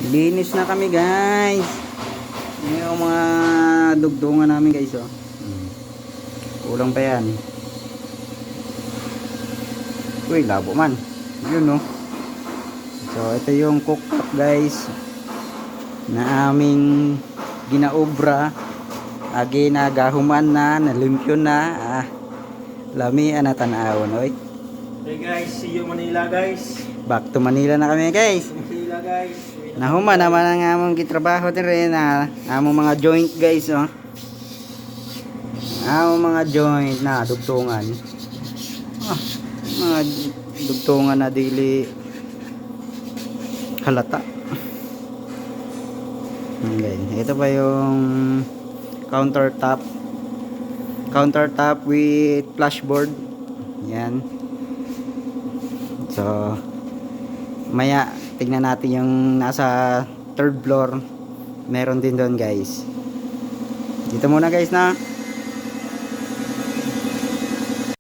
Linis na kami guys. Yan yung mga dugtungan namin guys oh. Kulang pa yan. Uy, labo man. Yun oh. So ito yung cooktop guys na aming ginaobra. Agi na gahuman na, nalimpyo na. Lami na tanawon oy. Hey guys, see you Manila guys. Back to Manila na kami guys. Manila guys. Nahuman naman ang among gitrabaho din rin na among mga joint guys oh. Among mga joint na dugtungan. Mga dugtungan na dili halata. Okay, ito pa yung countertop. Countertop with flashboard. Yan. So maya tingnan natin yung nasa third floor. Meron din doon guys. Dito muna guys na.